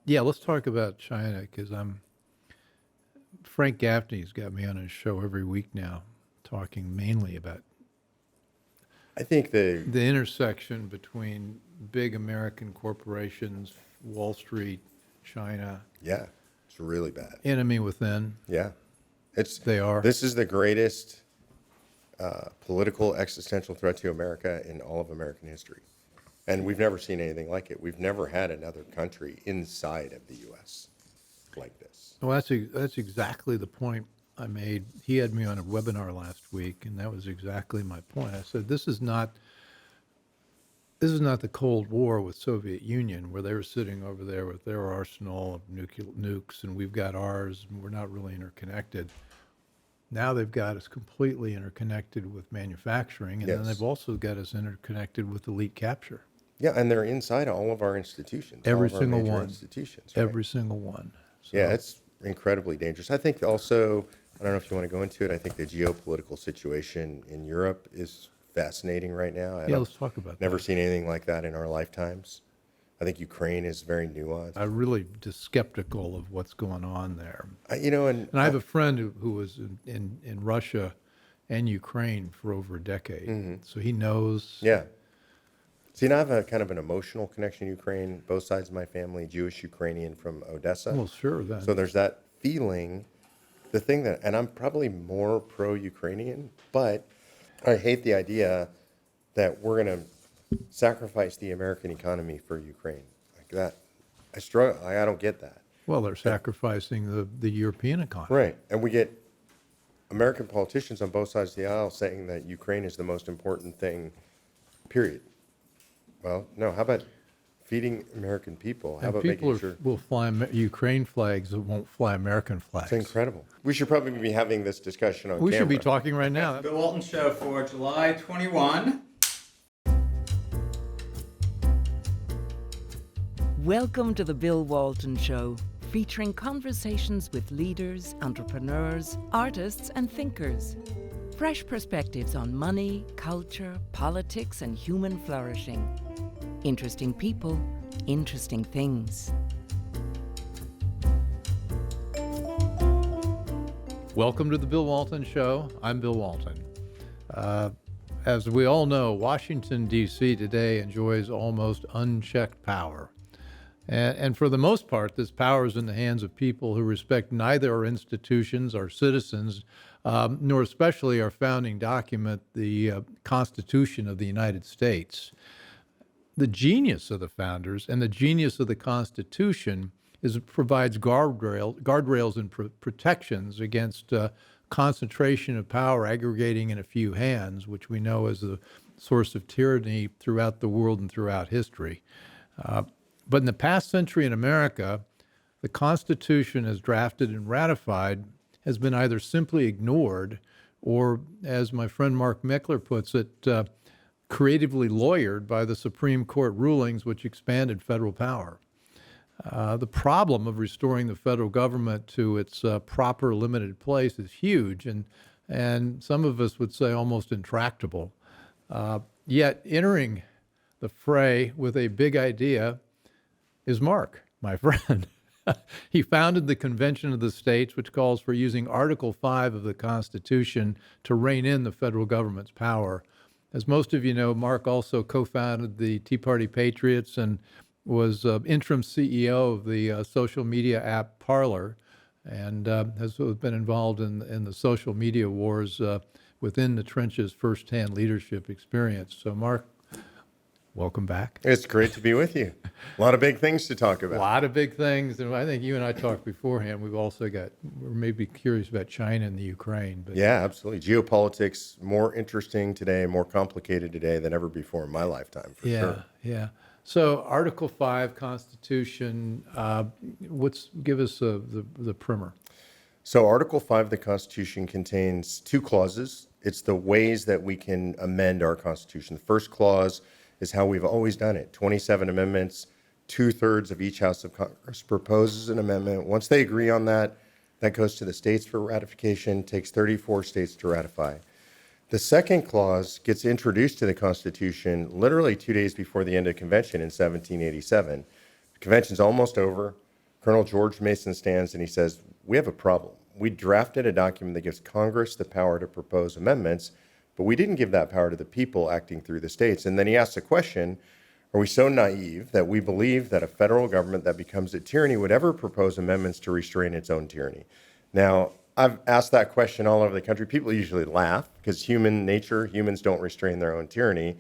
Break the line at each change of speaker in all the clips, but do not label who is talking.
Yeah, let's talk about China because Frank Gaffney's got me on his show every week now, talking mainly about
I think
the intersection between big American corporations, Wall Street, China,
yeah, it's really bad.
enemy within.
Yeah, it's
They are.
this is the greatest political existential threat to America in all of American history, and we've never seen anything like it. We've never had another country inside of the U.S. like this.
Well, that's exactly the point I made. He had me on a webinar last week, and that was exactly my point. I said this is not the Cold War with Soviet Union, where they were sitting over there with their arsenal of nukes, and we've got ours, and we're not really interconnected. Now they've got us completely interconnected with manufacturing, and then
Yes.
they've also got us interconnected with elite capture.
Yeah, and they're inside all of our institutions, all
Every
of our
single
major
one.
institutions. Right?
Every single one. So,
Yeah, it's incredibly dangerous. I think also, I don't know if you want to go into it. I think the geopolitical situation in Europe is fascinating right now.
yeah, let's talk about
Never
that.
seen anything like that in our lifetimes. I think Ukraine is very nuanced.
I'm really just skeptical of what's going on there.
And
And I have a friend who was in Russia and Ukraine for over a decade. So he knows.
yeah. See, now I have a kind of an emotional connection to Ukraine. Both sides of my family, Jewish Ukrainian from Odessa.
Well, sure, then.
So there's that feeling. The thing that, and I'm probably more pro-Ukrainian, but I hate the idea that we're going to sacrifice the American economy for Ukraine. Like that, I struggle. I don't get that.
Well, they're sacrificing the European economy.
Right. And we get American politicians on both sides of the aisle saying that Ukraine is the most important thing, period. Well, no, how about feeding American people? How
And
about
people
making sure?
will fly Ukraine flags that won't fly American flags.
It's incredible. We should probably be having this discussion on
We
camera.
should be talking right now.
Bill Walton Show for July 21.
Welcome to the Bill Walton Show, featuring conversations with leaders, entrepreneurs, artists, and thinkers. Fresh perspectives on money, culture, politics, and human flourishing. Interesting people, interesting things.
Welcome to the Bill Walton Show. I'm Bill Walton. As we all know, Washington, D.C. today enjoys almost unchecked power. And for the most part, this power is in the hands of people who respect neither our institutions, our citizens, nor especially our founding document, the Constitution of the United States. The genius of the founders and the genius of the Constitution is it provides guardrails and protections against concentration of power aggregating in a few hands, which we know is the source of tyranny throughout the world and throughout history. But in the past century in America, the Constitution as drafted and ratified has been either simply ignored or, as my friend Mark Meckler puts it, creatively lawyered by the Supreme Court rulings which expanded federal power. The problem of restoring the federal government to its proper limited place is huge and some of us would say almost intractable. Yet entering the fray with a big idea is Mark, my friend. He founded the Convention of the States, which calls for using Article 5 of the Constitution to rein in the federal government's power. As most of you know, Mark also co-founded the Tea Party Patriots and was interim CEO of the social media app Parler, and has been involved in the social media wars within the trenches, firsthand leadership experience. So, Mark, welcome back.
It's great to be with you. A lot of big things to talk
A
about.
lot of big things, and I think you and I talked beforehand. We're maybe curious about China and the Ukraine. But
Yeah, absolutely. Geopolitics, more interesting today, more complicated today than ever before in my lifetime, for sure.
Yeah. So Article 5 Constitution, give us the primer.
So Article 5 of the Constitution contains two clauses. It's the ways that we can amend our Constitution. The first clause is how we've always done it. 27 amendments, 2/3 of each House of Congress proposes an amendment. Once they agree on that, that goes to the states for ratification, takes 34 states to ratify. The second clause gets introduced to the Constitution literally 2 days before the end of the convention in 1787. The convention's almost over. Colonel George Mason stands and he says, we have a problem. We drafted a document that gives Congress the power to propose amendments, but we didn't give that power to the people acting through the states. And then he asks the question, are we so naive that we believe that a federal government that becomes a tyranny would ever propose amendments to restrain its own tyranny? Now, I've asked that question all over the country. People usually laugh because human nature, humans don't restrain their own tyranny.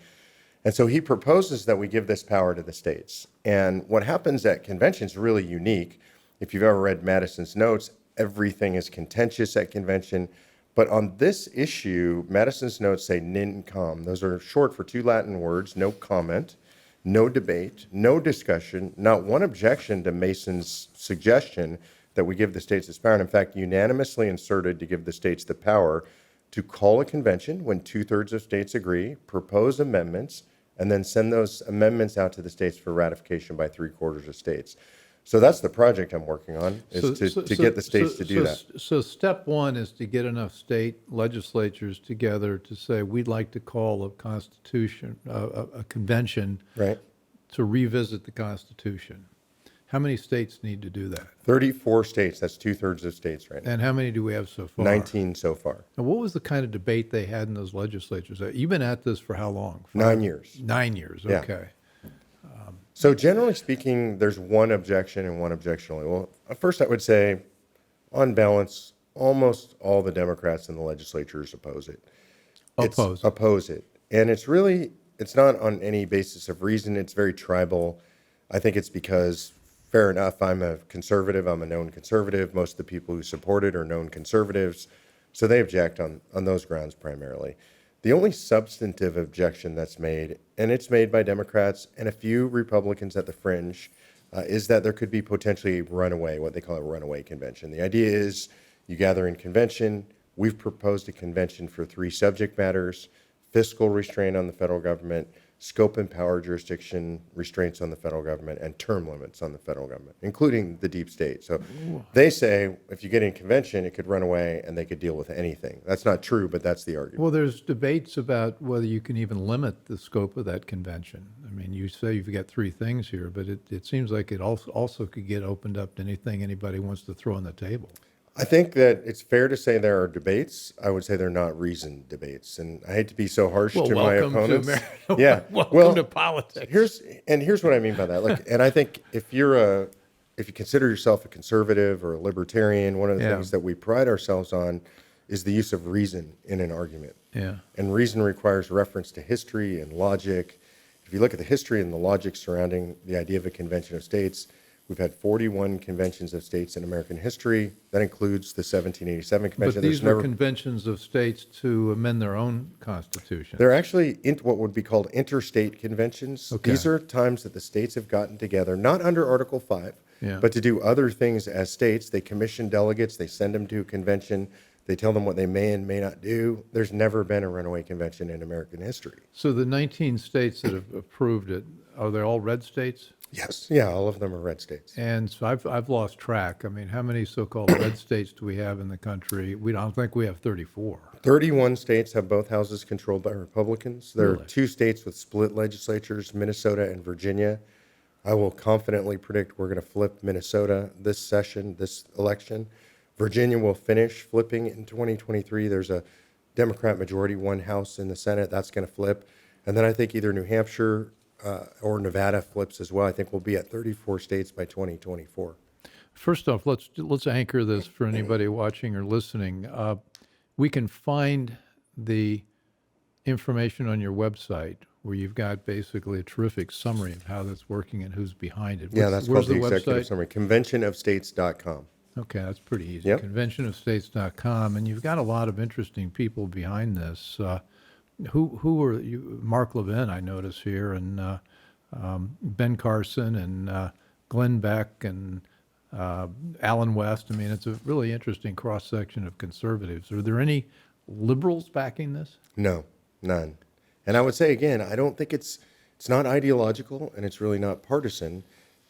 And so he proposes that we give this power to the states. And what happens at conventions is really unique. If you've ever read Madison's notes, everything is contentious at convention. But on this issue, Madison's notes say nin com. Those are short for two Latin words: no comment, no debate, no discussion, not one objection to Mason's suggestion that we give the states this power. And in fact, unanimously inserted to give the states the power to call a convention when 2/3 of states agree, propose amendments, and then send those amendments out to the states for ratification by 3/4 of states. So that's the project I'm working on, is to get the states to do that.
So step one is to get enough state legislatures together to say, we'd like to call a constitution, a convention
Right.
to revisit the Constitution. How many states need to do that?
34 states, that's 2/3 of states right now.
And how many do we have so far?
19 so far.
And what was the kind of debate they had in those legislatures? You've been at this for how long?
9 years.
9 years,
Yeah.
okay.
So generally speaking, there's one objection and one objection only. Well, first I would say, on balance, almost all the Democrats in the legislatures oppose it. Oppose it. And it's not on any basis of reason. It's very tribal. I think it's because, fair enough, I'm a conservative. I'm a known conservative. Most of the people who support it are known conservatives. So they object on those grounds primarily. The only substantive objection that's made, and it's made by Democrats and a few Republicans at the fringe, is that there could be potentially a runaway, what they call a runaway convention. The idea is you gather in convention. We've proposed a convention for 3 subject matters: fiscal restraint on the federal government, scope and power jurisdiction restraints on the federal government, and term limits on the federal government, including the deep state. So they say if you get in convention, it could run away and they could deal with anything. That's not true, but that's the argument.
Well, there's debates about whether you can even limit the scope of that convention. I mean, you say you've got 3 things here, but it seems like it also could get opened up to anything anybody wants to throw on the table.
I think that it's fair to say there are debates. I would say they're not reasoned debates, and I hate to be so harsh to my opponents.
Welcome to politics.
Here's what I mean by that. Look, and I think if you consider yourself a conservative or a libertarian, one of the things that we pride ourselves on is the use of reason in an argument.
Yeah.
And reason requires reference to history and logic. If you look at the history and the logic surrounding the idea of a convention of states, we've had 41 conventions of states in American history. That includes the 1787 convention.
But these were conventions of states to amend their own constitution.
They're actually what would be called interstate conventions.
Okay.
These are times that the states have gotten together, not under Article 5,
Yeah.
but to do other things as states. They commission delegates. They send them to a convention. They tell them what they may and may not do. There's never been a runaway convention in American history.
So the 19 states that have approved it, are they all red states?
Yes. Yeah, all of them are red states.
And so I've lost track. I mean, how many so-called red states do we have in the country? I don't think we have 34.
31 states have both houses controlled by Republicans. There
Really?
are 2 states with split legislatures, Minnesota and Virginia. I will confidently predict we're going to flip Minnesota this session, this election. Virginia will finish flipping in 2023. There's a Democrat majority, 1 House in the Senate. That's going to flip. And then I think either New Hampshire or Nevada flips as well. I think we'll be at 34 states by 2024.
First off, let's anchor this for anybody watching or listening. We can find the information on your website where you've got basically a terrific summary of how that's working and who's behind it.
Yeah, that's
Where's
called the executive
website?
summary, conventionofstates.com.
Okay, that's pretty easy.
Yep.
Conventionofstates.com, and you've got a lot of interesting people behind this. Who are you? Mark Levin, I notice here, and Ben Carson, and Glenn Beck, and Alan West. I mean, it's a really interesting cross section of conservatives. Are there any liberals backing this?
No, none. And I would say again, I don't think it's not ideological, and it's really not partisan.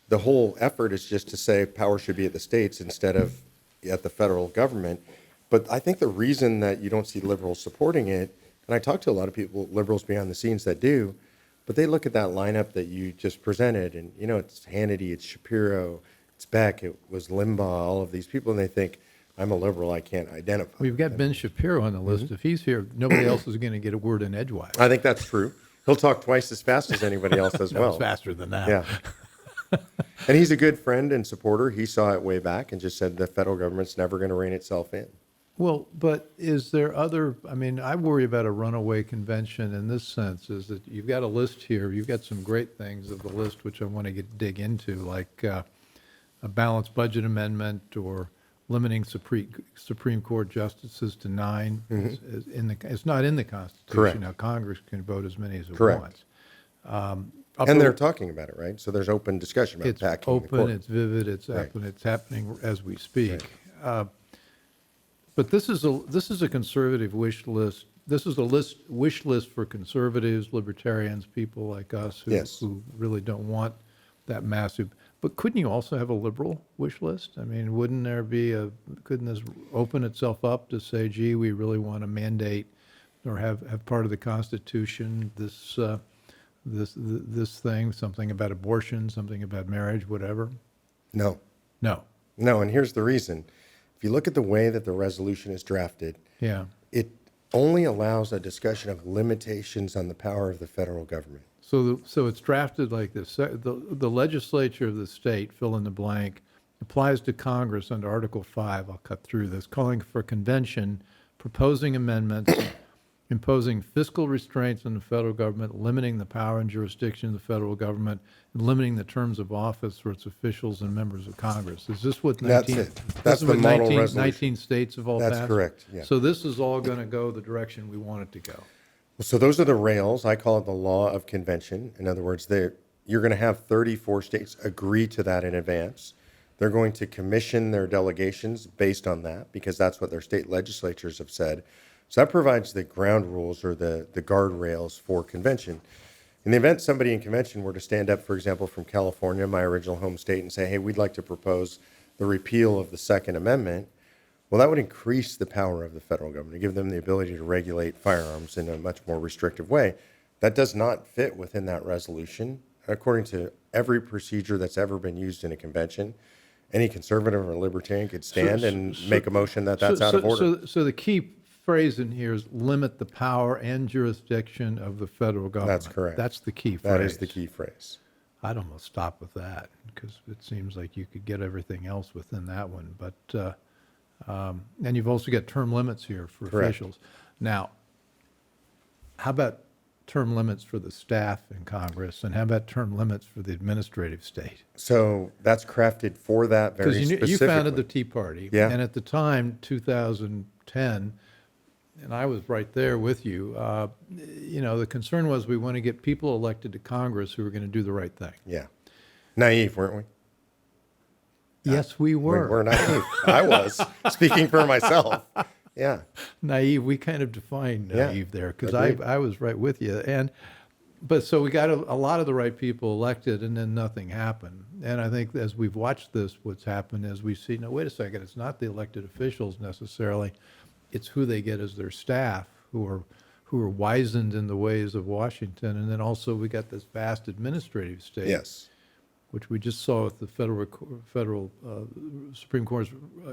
The whole effort is just to say power should be at the states instead of at the federal government. But I think the reason that you don't see liberals supporting it, and I talk to a lot of people, liberals behind the scenes that do, but they look at that lineup that you just presented, and it's Hannity, it's Shapiro, it's it's Beck, it was Limbaugh, all of these people, and they think, I'm a liberal, I can't identify.
We've got Ben Shapiro on the list. If he's here, nobody else is going to get a word in edgewise.
I think that's true. He'll talk twice as fast as anybody else as
No,
well.
it's faster than that.
Yeah. And he's a good friend and supporter. He saw it way back and just said the federal government's never going to rein itself in.
Well, but is there other, I mean, I worry about a runaway convention in this sense, is that you've got a list here, you've got some great things of the list which I want to dig into, like a balanced budget amendment or limiting Supreme Court justices to 9. It's not in the Constitution.
Correct.
Now, Congress can vote as many as it
Correct.
wants.
And they're talking about it, right? So there's open discussion about
It's
packing the
open,
court.
it's vivid, it's
Right.
open, it's happening as we speak. But this is a conservative wish list. This is a wish list for conservatives, libertarians, people like us
Yes.
who really don't want that massive. But couldn't you also have a liberal wish list? I mean, couldn't this open itself up to say, gee, we really want to mandate or have part of the Constitution this thing, something about abortion, something about marriage, whatever?
No.
No.
No, and here's the reason. If you look at the way that the resolution is drafted,
Yeah.
it only allows a discussion of limitations on the power of the federal government.
So it's drafted like this. The legislature of the state, fill in the blank, applies to Congress under Article 5, I'll cut through this, calling for a convention, proposing amendments, imposing fiscal restraints on the federal government, limiting the power and jurisdiction of the federal government, and limiting the terms of office for its officials and members of Congress. Is this what 19?
That's it.
this
That's
is
the
what
model
19
resolution.
19 states have all
That's
passed?
correct, yeah.
So this is all going to go the direction we want it to go.
So those are the rails. I call it the law of convention. In other words, you're going to have 34 states agree to that in advance. They're going to commission their delegations based on that because that's what their state legislatures have said. So that provides the ground rules or the guardrails for convention. In the event somebody in convention were to stand up, for example, from California, my original home state, and say, hey, we'd like to propose the repeal of the Second Amendment, well, that would increase the power of the federal government, give them the ability to regulate firearms in a much more restrictive way. That does not fit within that resolution. According to every procedure that's ever been used in a convention, any conservative or libertarian could stand and make a motion that that's out of order.
So the key phrase in here is limit the power and jurisdiction of the federal government.
That's correct.
That's the key phrase.
That is the key phrase.
I'd almost stop with that because it seems like you could get everything else within that one. But and you've also got term limits here for
Correct.
officials. Now, how about term limits for the staff in Congress, and how about term limits for the administrative state?
So that's crafted for that very
Because
specifically.
you founded the Tea Party,
Yeah.
and at the time, 2010, and I was right there with you. The concern was we want to get people elected to Congress who are going to do the right thing.
Yeah. Naive, weren't we?
Yes, we were.
We're naive. I was, speaking for myself. Yeah.
Naive. We kind of defined
Yeah.
naive there because
Agreed.
I was right with you. But so we got a lot of the right people elected, and then nothing happened. And I think as we've watched this, what's happened is we see, no, wait a second, it's not the elected officials necessarily, it's who they get as their staff who are wizened in the ways of Washington. And then also we got this vast administrative state,
Yes.
which we just saw with the federal Supreme Court's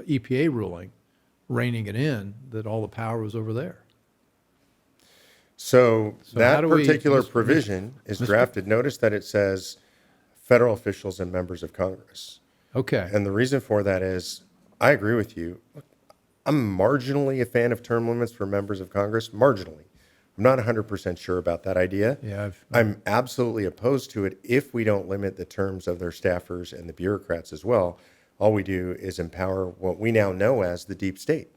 EPA ruling, reining it in, that all the power was over there.
So
So
that
how do we-
particular
Mr.
provision is
Mr.
drafted. Notice that it says federal officials and members of Congress.
Okay.
And the reason for that is, I agree with you. I'm marginally a fan of term limits for members of Congress, marginally. I'm not 100% sure about that idea.
Yeah,
I'm absolutely opposed to it if we don't limit the terms of their staffers and the bureaucrats as well. All we do is empower what we now know as the deep state.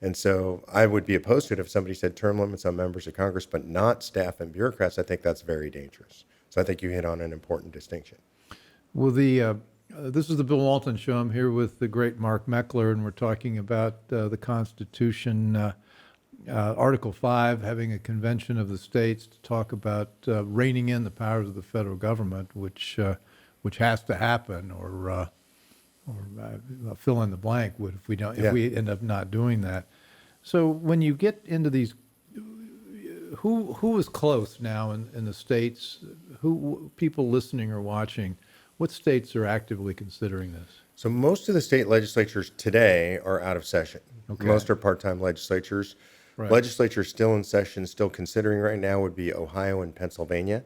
And so I would be opposed to it if somebody said term limits on members of Congress, but not staff and bureaucrats. I think that's very dangerous. So I think you hit on an important distinction.
Well, this is the Bill Walton Show. I'm here with the great Mark Meckler, and we're talking about the Constitution, Article 5, having a convention of the states to talk about reining in the powers of the federal government, which has to happen, or fill in the blank if we don't, if we end up not doing that. So when you get into these, who is close now in the states? Who people listening or watching? What states are actively considering this?
So most of the state legislatures today are out of session.
Okay.
Most are part-time legislatures.
Right.
Legislatures still in session, still considering right now would be Ohio and Pennsylvania.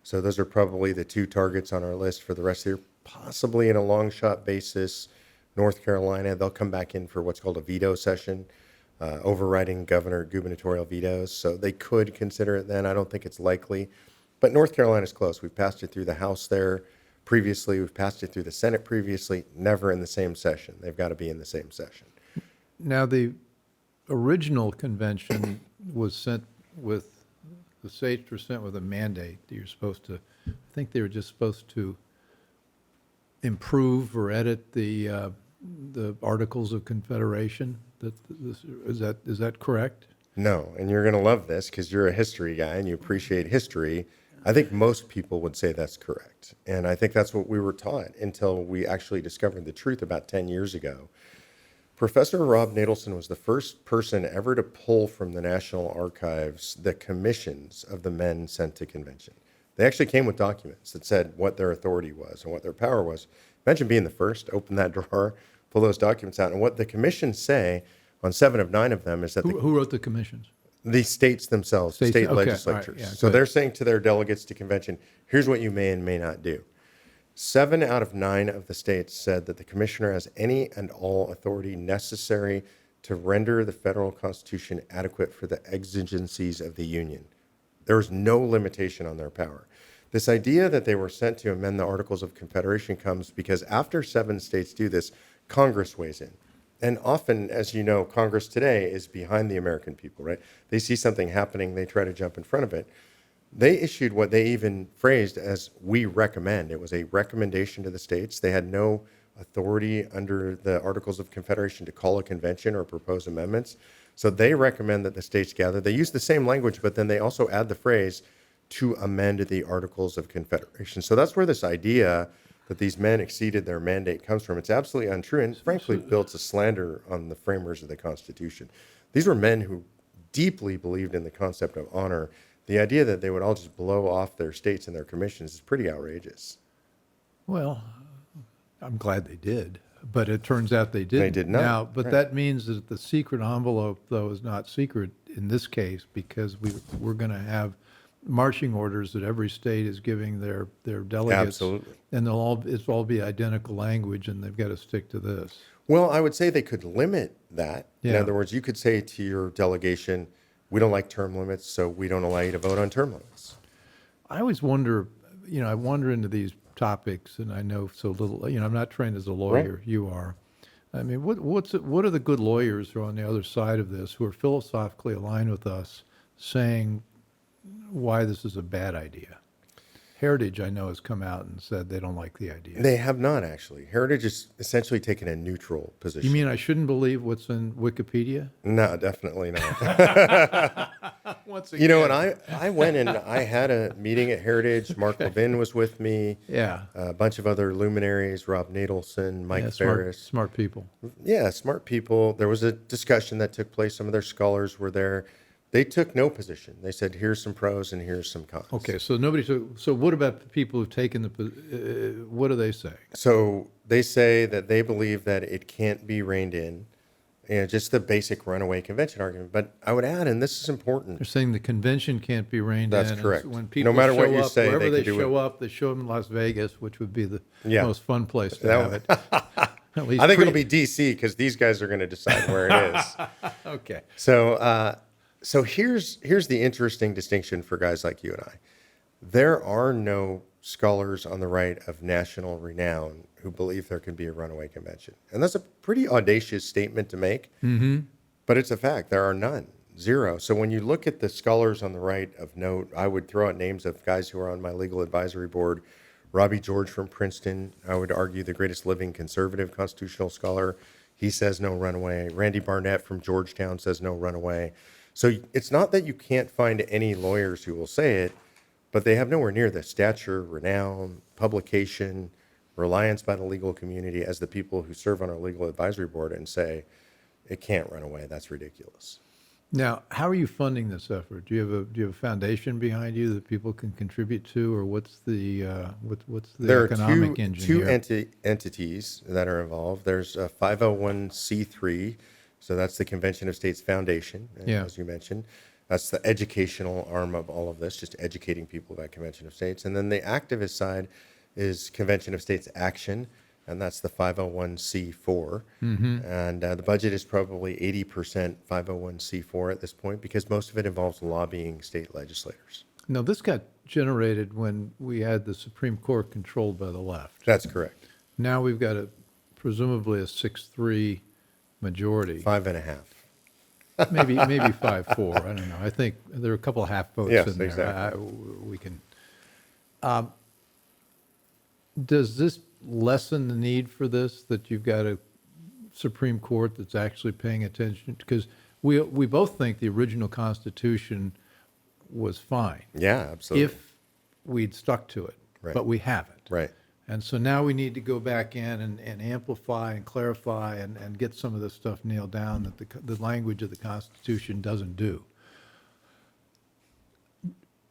So those are probably the two targets on our list for the rest of the year. Possibly in a long shot basis, North Carolina, they'll come back in for what's called a veto session, overriding gubernatorial vetoes. So they could consider it then. I don't think it's likely. But North Carolina's close. We've passed it through the House there previously. We've passed it through the Senate previously. Never in the same session. They've got to be in the same session.
Now, the original convention was sent with, the states were sent with a mandate that you're supposed to, I think they were just supposed to improve or edit the Articles of Confederation. Is that correct?
No, and you're going to love this because you're a history guy and you appreciate history. I think most people would say that's correct. And I think that's what we were taught until we actually discovered the truth about 10 years ago. Professor Rob Natelson was the first person ever to pull from the National Archives the commissions of the men sent to convention. They actually came with documents that said what their authority was and what their power was. Imagine being the first to open that drawer, pull those documents out. And what the commissions say on 7 of 9 of them is that
Who wrote the commissions?
the states themselves,
States,
state
okay, all right,
legislatures.
yeah,
So
good.
they're saying to their delegates to convention, here's what you may and may not do. 7 out of 9 of the states said that the commissioner has any and all authority necessary to render the federal constitution adequate for the exigencies of the union. There was no limitation on their power. This idea that they were sent to amend the Articles of Confederation comes because after 7 states do this, Congress weighs in. And often, as you know, Congress today is behind the American people, right? They see something happening, they try to jump in front of it. They issued what they even phrased as "we recommend." It was a recommendation to the states. They had no authority under the Articles of Confederation to call a convention or propose amendments. So they recommend that the states gather. They use the same language, but then they also add the phrase "to amend the Articles of Confederation." So that's where this idea that these men exceeded their mandate comes from. It's absolutely untrue and frankly builds a slander on the framers of the Constitution. These were men who deeply believed in the concept of honor. The idea that they would all just blow off their states and their commissions is pretty outrageous.
Well, I'm glad they did, but it turns out they didn't.
They did not.
Now, but
Right.
that means that the secret envelope, though, is not secret in this case because we're going to have marching orders that every state is giving their delegates.
Absolutely.
And it's all be identical language, and they've got to stick to this.
Well, I would say they could limit that. In
Yeah.
other words, you could say to your delegation, we don't like term limits, so we don't allow you to vote on term limits.
I always wonder, I wander into these topics, and I know so little. I'm not trained as a lawyer.
Right.
You are. I mean, what are the good lawyers who are on the other side of this, who are philosophically aligned with us, saying why this is a bad idea? Heritage, I know, has come out and said they don't like the idea.
They have not, actually. Heritage has essentially taken a neutral position.
You mean I shouldn't believe what's in Wikipedia?
No, definitely not.
Once
You know, and I went and I had a meeting at Heritage. Mark Levin was with me.
Yeah.
A bunch of other luminaries, Rob Natelson, Mike
Yeah,
Ferris.
smart people.
Yeah, smart people. There was a discussion that took place. Some of their scholars were there. They took no position. They said, here's some pros and here's some cons.
Okay, so nobody took. So what about the people who've taken the? What are they saying?
So they say that they believe that it can't be reined in, just the basic runaway convention argument. But I would add, and this is important,
They're saying the convention can't be reined
That's
in. and
correct.
When people
No matter what
show
you
up,
say,
wherever
they
they
can do
show
it.
up, they show them in Las Vegas, which would be the
Yeah.
most fun place to
That
have
would-
it. At least
I think it'll
pre-
be D.C. because these guys are going to decide where it is.
okay.
So here's the interesting distinction for guys like you and I. There are no scholars on the right of national renown who believe there can be a runaway convention. And that's a pretty audacious statement to make, but it's a fact. There are none, zero. So when you look at the scholars on the right of note, I would throw out names of guys who are on my legal advisory board. Robbie George from Princeton, I would argue the greatest living conservative constitutional scholar. He says no runaway. Randy Barnett from Georgetown says no runaway. So it's not that you can't find any lawyers who will say it, but they have nowhere near the stature, renown, publication, reliance by the legal community as the people who serve on our legal advisory board and say, it can't run away. That's ridiculous.
Now, how are you funding this effort? Do you have a foundation behind you that people can contribute to, or what's the what's the
There are
economic engine
two
here?
entities that are involved. There's a 501c3, so that's the Convention of States Foundation,
Yeah.
as you mentioned. That's the educational arm of all of this, just educating people about Convention of States. And then the activist side is Convention of States Action, and that's the 501c4. And the budget is probably 80% 501c4 at this point because most of it involves lobbying state legislators.
Now, this got generated when we had the Supreme Court controlled by the left.
That's correct.
Now we've got presumably a 6-3 majority,
Five and a half.
maybe 5-4. I don't know. I think there are a couple of half votes
Yes,
in there.
exactly.
We can. Does this lessen the need for this, that you've got a Supreme Court that's actually paying attention? Because we both think the original Constitution was fine
Yeah, absolutely.
if we'd stuck to it,
Right.
but we haven't.
Right.
And so now we need to go back in and amplify and clarify and get some of this stuff nailed down that the language of the Constitution doesn't do.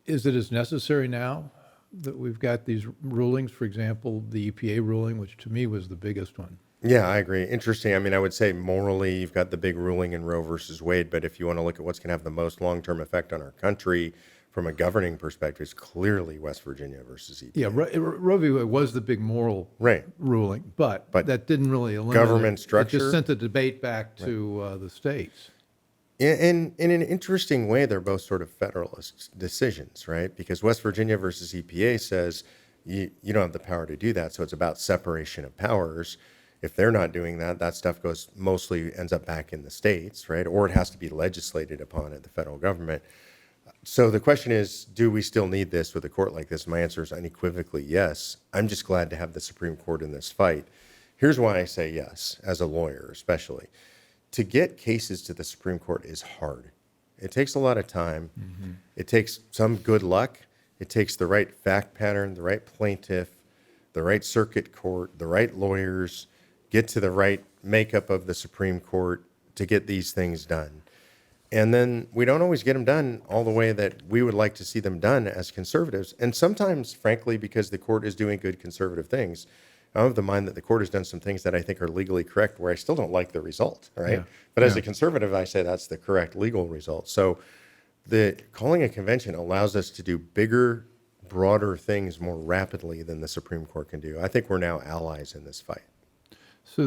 Is it as necessary now that we've got these rulings? For example, the EPA ruling, which to me was the biggest one.
Yeah, I agree. Interesting. I mean, I would say morally, you've got the big ruling in Roe versus Wade, but if you want to look at what's going to have the most long-term effect on our country from a governing perspective, it's clearly West Virginia versus EPA.
Yeah, Roe v. Wade was the big moral
Right.
ruling, but
But
that didn't really eliminate
government
it. It
structure-
just sent the debate back to the states.
In an interesting way, they're both sort of federalist decisions, right? Because West Virginia versus EPA says you don't have the power to do that, so it's about separation of powers. If they're not doing that, that stuff mostly ends up back in the states, right? Or it has to be legislated upon at the federal government. So the question is, do we still need this with a court like this? My answer is unequivocally yes. I'm just glad to have the Supreme Court in this fight. Here's why I say yes, as a lawyer especially. To get cases to the Supreme Court is hard. It takes a lot of time. It takes some good luck. It takes the right fact pattern, the right plaintiff, the right circuit court, the right lawyers, get to the right makeup of the Supreme Court to get these things done. And then we don't always get them done all the way that we would like to see them done as conservatives. And sometimes, frankly, because the court is doing good conservative things, I'm of the mind that the court has done some things that I think are legally correct where I still don't like the result, right?
Yeah.
But as
Yeah.
a conservative, I say that's the correct legal result. So the calling a convention allows us to do bigger, broader things more rapidly than the Supreme Court can do. I think we're now allies in this fight.
So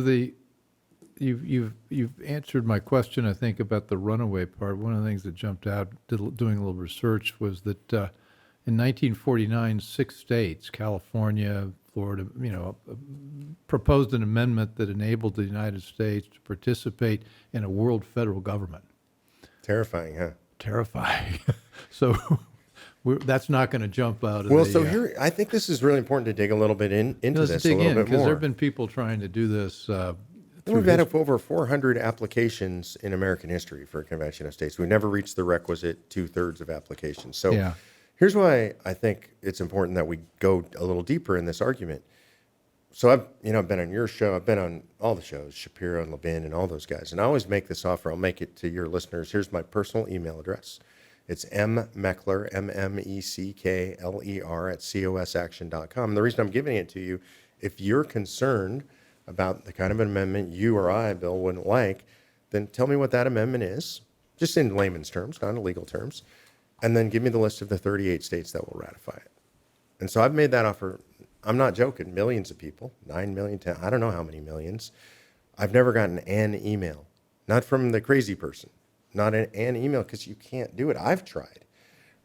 you've answered my question, I think, about the runaway part. One of the things that jumped out doing a little research was that in 1949, 6 states, California, Florida, proposed an amendment that enabled the United States to participate in a world federal government.
Terrifying, huh?
Terrifying. So that's not going to jump out of
Well,
the...
so here, I think this is really important to dig a little bit into
let's
this
dig
a little
in,
bit
because
more.
there have been people trying to do this through
We've had
history.
over 400 applications in American history for a convention of states. We never reached the requisite 2/3 of applications. So
Yeah.
here's why I think it's important that we go a little deeper in this argument. So I've been on your show. I've been on all the shows, Shapiro and Levin and all those guys. And I always make this offer. I'll make it to your listeners. Here's my personal email address. It's mmeckler, MMECKLER @cosaction.com. The reason I'm giving it to you, if you're concerned about the kind of amendment you or I, Bill, wouldn't like, then tell me what that amendment is, just in layman's terms, not in legal terms, and then give me the list of the 38 states that will ratify it. And so I've made that offer. I'm not joking. Millions of people, 9 million, 10, I don't know how many millions. I've never gotten an email, not from the crazy person, not an email, because you can't do it. I've tried.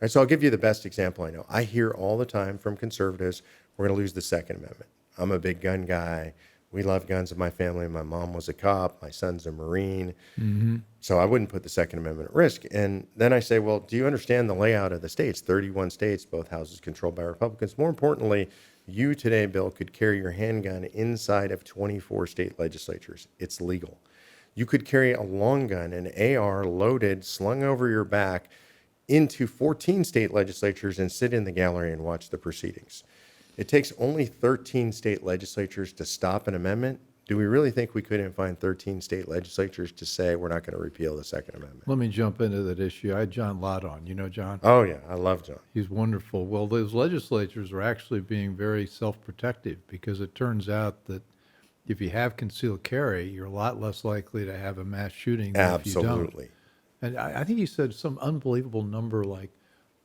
Right, so I'll give you the best example I know. I hear all the time from conservatives, we're going to lose the Second Amendment. I'm a big gun guy. We love guns in my family. My mom was a cop. My son's a Marine. So I wouldn't put the Second Amendment at risk. And then I say, well, do you understand the layout of the states? 31 states, both houses controlled by Republicans. More importantly, you today, Bill, could carry your handgun inside of 24 state legislatures. It's legal. You could carry a long gun, an AR loaded, slung over your back into 14 state legislatures and sit in the gallery and watch the proceedings. It takes only 13 state legislatures to stop an amendment. do we really think we couldn't find 13 state legislatures to say we're not going to repeal the Second Amendment?
Let me jump into that issue. I had John Lott on. You know John?
Oh, yeah. I love John.
He's wonderful. Well, those legislatures are actually being very self-protective because it turns out that if you have concealed carry, you're a lot less likely to have a mass shooting than if you don't.
Absolutely.
And I think he said some unbelievable number like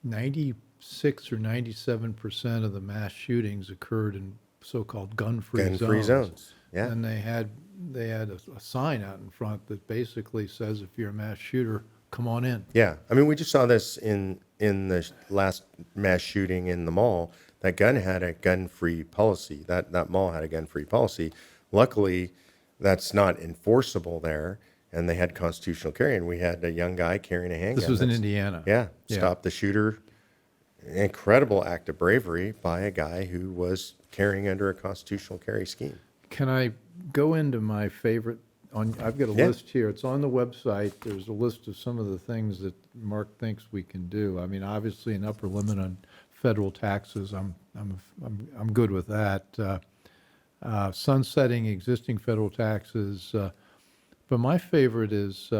96 or 97% of the mass shootings occurred in so-called gun-free
zones. Yeah.
And they had a sign out in front that basically says, if you're a mass shooter, come on in.
Yeah. I mean, we just saw this in the last mass shooting in the mall. That gun had a gun-free policy. That mall had a gun-free policy. Luckily, that's not enforceable there, and they had constitutional carry, and we had a young guy carrying a handgun.
This was in Indiana.
Yeah. Stopped the shooter. Incredible act of bravery by a guy who was carrying under a constitutional carry scheme.
Can I go into my favorite? I've got a list here. It's on the website. There's a list of some of the things that Mark thinks we can do. I mean, obviously, an upper limit on federal taxes. I'm good with that. Sunsetting existing federal taxes. But my favorite is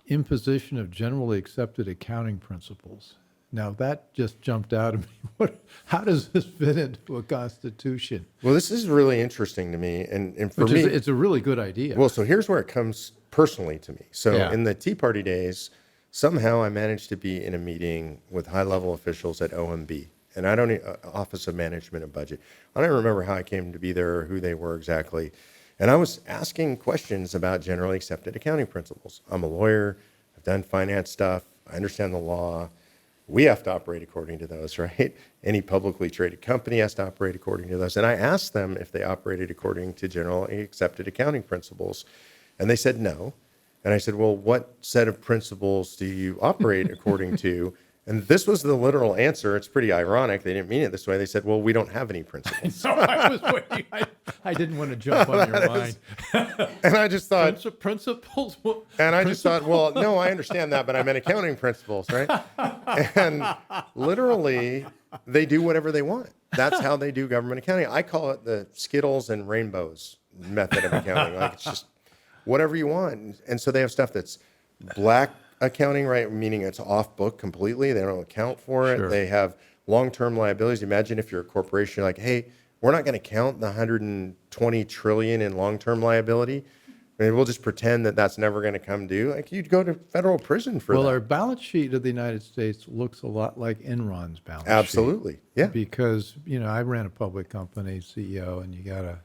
imposition of generally accepted accounting principles. Now, that just jumped out at me. How does this fit into a constitution?
Well, this is really interesting to me. And for me,
it's a really good idea.
Well, so here's where it comes personally to me. So
Yeah.
in the Tea Party days, somehow I managed to be in a meeting with high-level officials at OMB, and I don't Office of Management and Budget. I don't remember how I came to be there or who they were exactly. And I was asking questions about generally accepted accounting principles. I'm a lawyer. I've done finance stuff. I understand the law. We have to operate according to those, right? Any publicly traded company has to operate according to those. And I asked them if they operated according to generally accepted accounting principles, and they said no. And I said, well, what set of principles do you operate according to? And this was the literal answer. It's pretty ironic. They didn't mean it this way. They said, well, we don't have any principles.
So I was waiting. I didn't want to jump on your line.
And I just thought,
Principles?
and I just thought, well, no, I understand that, but I meant accounting principles, right? And literally, they do whatever they want. That's how they do government accounting. I call it the Skittles and rainbows method of accounting. Like, it's just whatever you want. And so they have stuff that's black accounting, right? Meaning it's off book completely. They don't account for it.
Sure.
They have long-term liabilities. Imagine if you're a corporation, you're like, hey, we're not going to count the 120 trillion in long-term liability. I mean, we'll just pretend that that's never going to come due. Like, you'd go to federal prison for that.
Well, our balance sheet of the United States looks a lot like Enron's balance sheet.
Absolutely. Yeah.
Because, I ran a public company, CEO, and you got to,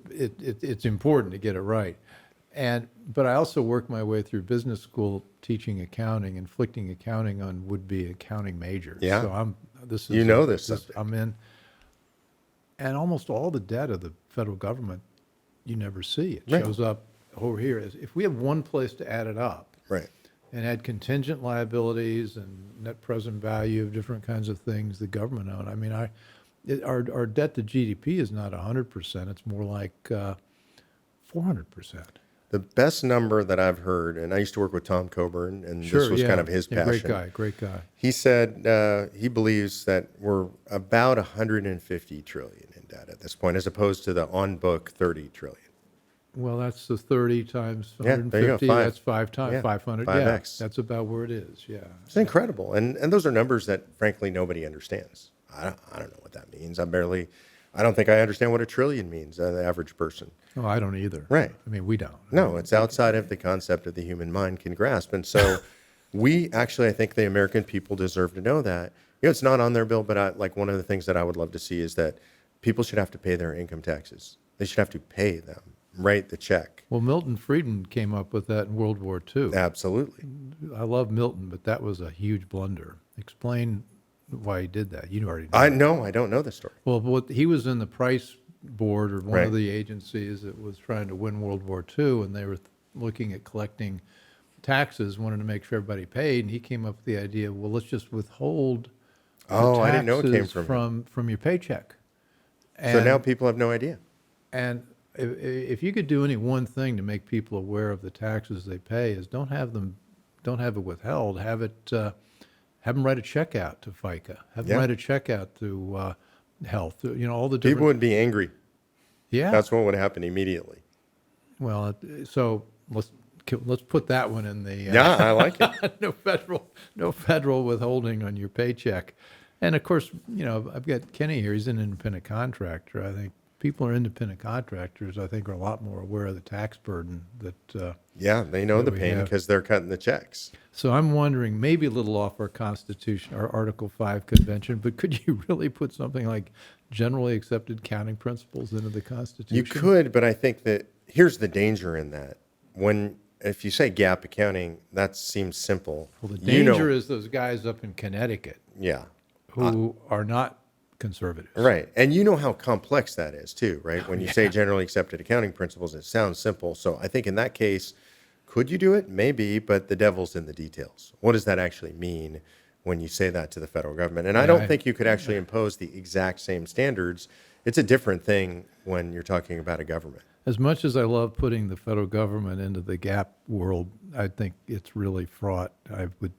it's important to get it right. But I also worked my way through business school teaching accounting, inflicting accounting on would-be accounting majors.
Yeah.
So this
subject.
I'm in. And almost all the debt of the federal government, you never see. It
Right.
shows up over here. If we have one place to add it up
Right.
and add contingent liabilities and net present value of different kinds of things the government own, I mean, our debt to GDP is not 100%. It's more like 400%.
The best number that I've heard, and I used to work with Tom Coburn, and
Sure,
this was kind of his
yeah,
passion.
Great guy.
He said he believes that we're about 150 trillion in debt at this point, as opposed to the on-book 30 trillion.
Well, that's the 30 times
Yeah, there you go,
150.
five.
That's 5 times
Yeah,
500.
5x.
Yeah, that's about where it is. Yeah.
It's incredible, and those are numbers that, frankly, nobody understands. I don't know what that means. I don't think I understand what a trillion means, the average person.
Oh, I don't either.
Right.
I mean, we don't.
No, it's outside of the concept of the human mind can grasp. And so I think the American people deserve to know that. It's not on their bill, but one of the things that I would love to see is that people should have to pay their income taxes. They should have to pay them, write the check.
Well, Milton Friedman came up with that in World War II.
Absolutely.
I love Milton, but that was a huge blunder. Explain why he did that. You already know.
I don't know the story.
Well, he was in the price board or one
Right.
of the agencies that was trying to win World War II, and they were looking at collecting taxes, wanted to make sure everybody paid, and he came up with the idea, well, let's just withhold the
I didn't know it came
taxes
from
from your paycheck.
So now people have no idea.
And if you could do any one thing to make people aware of the taxes they pay, is don't have it withheld, have them write a check out to FICA, have them
Yeah.
write a check out to health, all the different.
People would be angry.
Yeah.
That's what would happen immediately.
Well, so let's put that one in the
Yeah, I like it.
no federal withholding on your paycheck. And of course, I've got Kenny here. He's an independent contractor. I think people are independent contractors. I think are a lot more aware of the tax burden that.
Yeah, they know
that
the
we
pain
have.
because they're cutting the checks.
So I'm wondering, maybe a little off our Constitution, our Article 5 convention, but could you really put something like generally accepted accounting principles into the Constitution?
You could, but I think that here's the danger in that. If you say GAAP accounting, that seems simple.
Well, the danger is those guys up in Connecticut
Yeah.
who are not conservatives.
Right. And you know how complex that is too, right? When you say generally accepted accounting principles, it sounds simple. So I think in that case, could you do it? Maybe, but the devil's in the details. What does that actually mean when you say that to the federal government? And I don't think you could actually impose the exact same standards. It's a different thing when you're talking about a government.
As much as I love putting the federal government into the GAAP world, I think it's really fraught. I would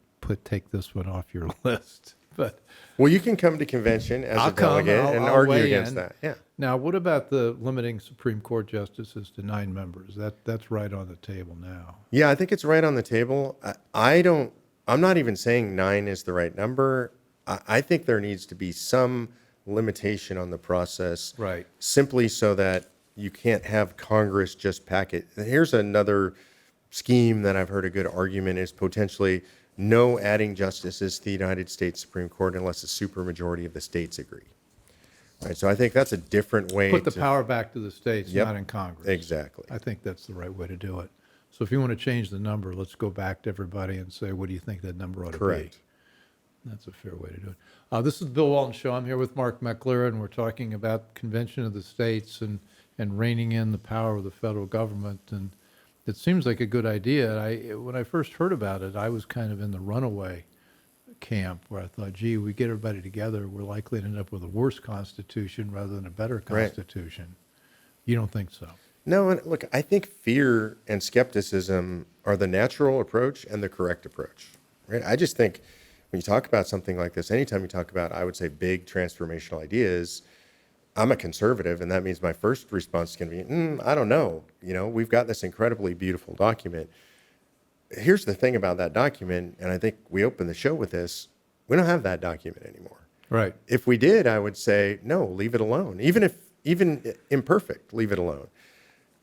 take this one off your list. But
Well, you can come to convention as
I'll
a delegate
come,
and
I'll
argue
weigh
against
in.
that. Yeah.
Now, what about the limiting Supreme Court justices to 9 members? That's right on the table now.
Yeah, I think it's right on the table. I'm not even saying 9 is the right number. I think there needs to be some limitation on the process.
Right.
Simply so that you can't have Congress just pack it. Here's another scheme that I've heard a good argument is potentially no adding justices to the United States Supreme Court unless a supermajority of the states agree. Right, so I think that's a different way
Put the power back to the states,
Yep.
not in Congress.
Exactly.
I think that's the right way to do it. So if you want to change the number, let's go back to everybody and say, what do you think that number ought to
Correct.
be? That's a fair way to do it. This is the Bill Walton Show. I'm here with Mark Meckler, and we're talking about Convention of the States and reining in the power of the federal government. And it seems like a good idea. When I first heard about it, I was kind of in the runaway camp where I thought, gee, we get everybody together, we're likely to end up with a worse constitution rather than a better
Right.
constitution. You don't think so?
No, and look, I think fear and skepticism are the natural approach and the correct approach. Right? I just think when you talk about something like this, anytime you talk about, I would say, big transformational ideas, I'm a conservative, and that means my first response is going to be, I don't know. We've got this incredibly beautiful document. Here's the thing about that document, and I think we opened the show with this, we don't have that document anymore.
Right.
If we did, I would say, no, leave it alone. Even imperfect, leave it alone.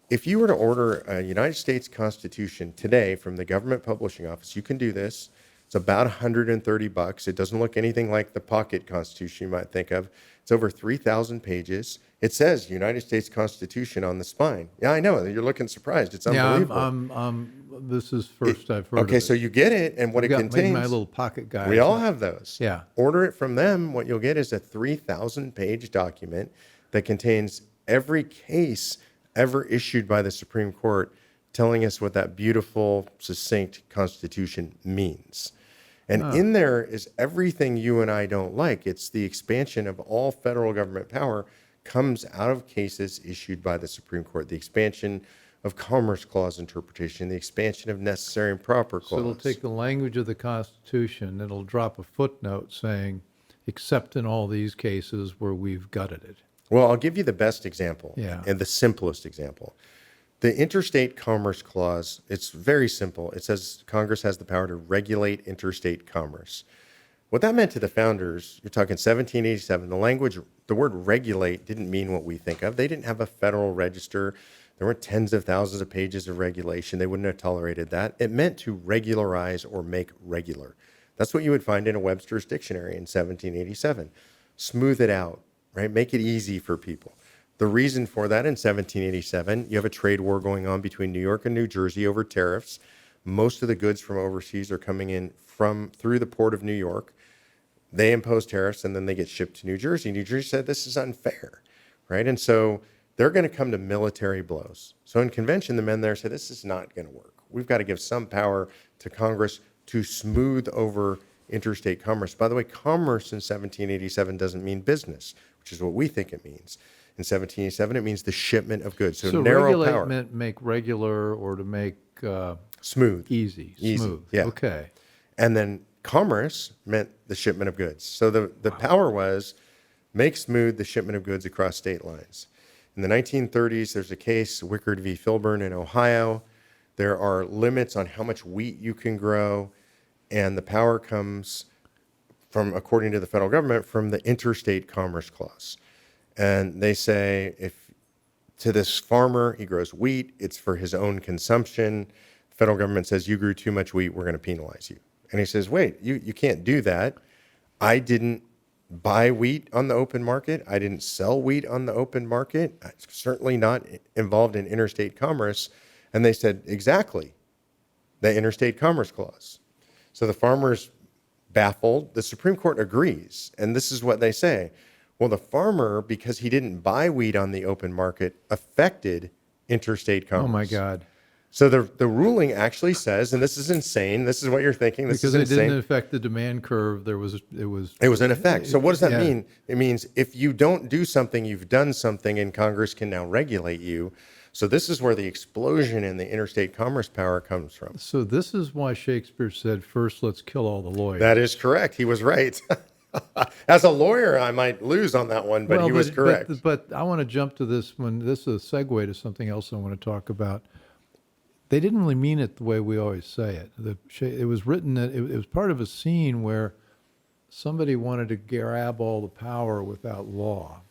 If you were to order a United States Constitution today from the government publishing office, you can do this. It's about $130. It doesn't look anything like the pocket Constitution you might think of. It's over 3,000 pages. It says United States Constitution on the spine. Yeah, I know. You're looking surprised. It's unbelievable.
Yeah, this is first I've heard of
Okay,
it.
so you get it, and what
I've
it
got
contains.
my little pocket guide.
We all have those.
Yeah.
Order it from them. What you'll get is a 3,000-page document that contains every case ever issued by the Supreme Court telling us what that beautiful, succinct Constitution means. And in there is everything you and I don't like. It's the expansion of all federal government power comes out of cases issued by the Supreme Court. The expansion of Commerce Clause interpretation, the expansion of necessary and proper clause.
So it'll take the language of the Constitution, it'll drop a footnote saying, except in all these cases where we've gutted it.
Well, I'll give you the best example
Yeah.
and the simplest example. The Interstate Commerce Clause, it's very simple. It says Congress has the power to regulate interstate commerce. What that meant to the founders, you're talking 1787, the word regulate didn't mean what we think of. They didn't have a federal register. There weren't tens of thousands of pages of regulation. They wouldn't have tolerated that. It meant to regularize or make regular. That's what you would find in a Webster's dictionary in 1787. Smooth it out, right? Make it easy for people. The reason for that in 1787, you have a trade war going on between New York and New Jersey over tariffs. Most of the goods from overseas are coming in through the port of New York. They impose tariffs and then they get shipped to New Jersey. New Jersey said this is unfair, right? And so they're going to come to military blows. So in convention, the men there said this is not going to work. We've got to give some power to Congress to smooth over interstate commerce. By the way, commerce in 1787 doesn't mean business, which is what we think it means. In 1787, it means the shipment of goods. So narrow
regulate
power.
meant make regular or to make
Smooth.
easy, smooth.
Yeah.
Okay.
And then commerce meant the shipment of goods. So the power was make smooth the shipment of goods across state lines. In the 1930s, there's a case, Wickard v. Filburn in Ohio. There are limits on how much wheat you can grow, and the power comes from, according to the federal government, from the Interstate Commerce Clause. And they say if to this farmer, he grows wheat, it's for his own consumption. The federal government says, you grew too much wheat, we're going to penalize you. And he says, wait, you can't do that. I didn't buy wheat on the open market. I didn't sell wheat on the open market. I'm certainly not involved in interstate commerce. And they said, exactly, the Interstate Commerce Clause. So the farmer's baffled. The Supreme Court agrees. And this is what they say. Well, the farmer, because he didn't buy wheat on the open market, affected interstate commerce.
Oh, my God.
So the ruling actually says, and this is insane, this is what you're thinking, this
Because
is
it
insane.
didn't affect the demand curve. It was
in effect. So what does that
Yeah.
mean? It means if you don't do something, you've done something, and Congress can now regulate you. So this is where the explosion in the interstate commerce power comes from.
So this is why Shakespeare said, first, let's kill all the lawyers.
That is correct. He was right. As a lawyer, I might lose on that one, but he was correct.
But I want to jump to this one. This is a segue to something else I want to talk about. They didn't really mean it the way we always say it. It was written that it was part of a scene where somebody wanted to grab all the power without law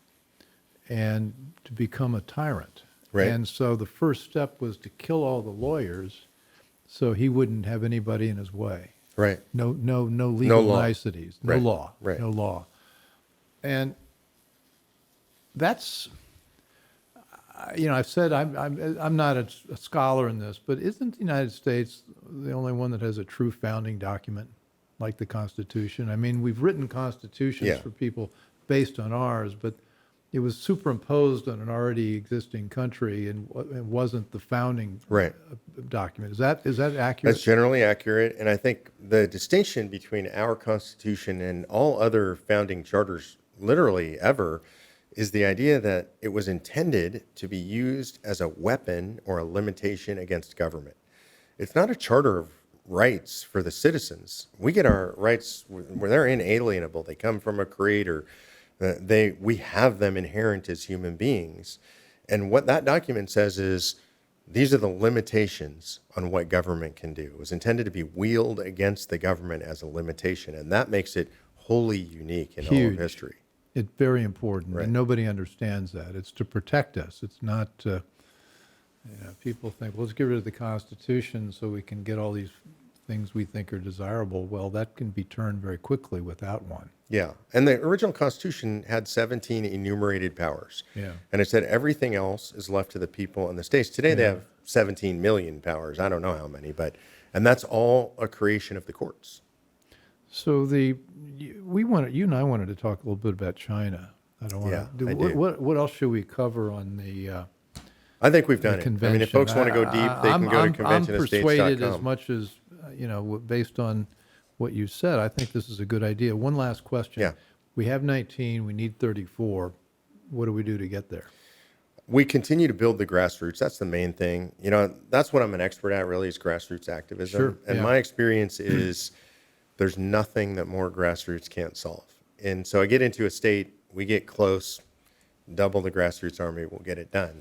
and to become a tyrant.
Right.
And so the first step was to kill all the lawyers so he wouldn't have anybody in his way.
Right.
No legal
law.
niceties, no
Right.
law,
Right.
no law. And that's, I've said I'm not a scholar in this, but isn't the United States the only one that has a true founding document like the Constitution? I mean, we've written constitutions
Yeah.
for people based on ours, but it was superimposed on an already existing country and wasn't the founding
Right.
document. Is that accurate?
That's generally accurate. And I think the distinction between our Constitution and all other founding charters, literally ever, is the idea that it was intended to be used as a weapon or a limitation against government. It's not a charter of rights for the citizens. We get our rights where they're inalienable. They come from a creator. We have them inherent as human beings. And what that document says is these are the limitations on what government can do. It was intended to be wielded against the government as a limitation, and that makes it wholly unique in all
Huge.
of history.
It's very important,
Right.
and nobody understands that. It's to protect us. It's not, people think, well, let's get rid of the Constitution so we can get all these things we think are desirable. Well, that can be turned very quickly without one.
Yeah, and the original Constitution had 17 enumerated powers.
Yeah.
And it said everything else is left to the people and the states. Today they have 17 million powers. I don't know how many, and that's all a creation of the courts.
So you and I wanted to talk a little bit about China. I don't want
Yeah,
to.
I do.
What else should we cover on the
I think we've done it. I
convention?
mean, if folks want to go deep, they can go to
I'm persuaded as
conventionestates.com.
much as based on what you said. I think this is a good idea. One last question.
Yeah.
We have 19. We need 34. What do we do to get there?
We continue to build the grassroots. That's the main thing. That's what I'm an expert at, really, is grassroots activism.
Sure,
And
yeah.
my experience is there's nothing that more grassroots can't solve. And so I get into a state, we get close, double the grassroots army, we'll get it done.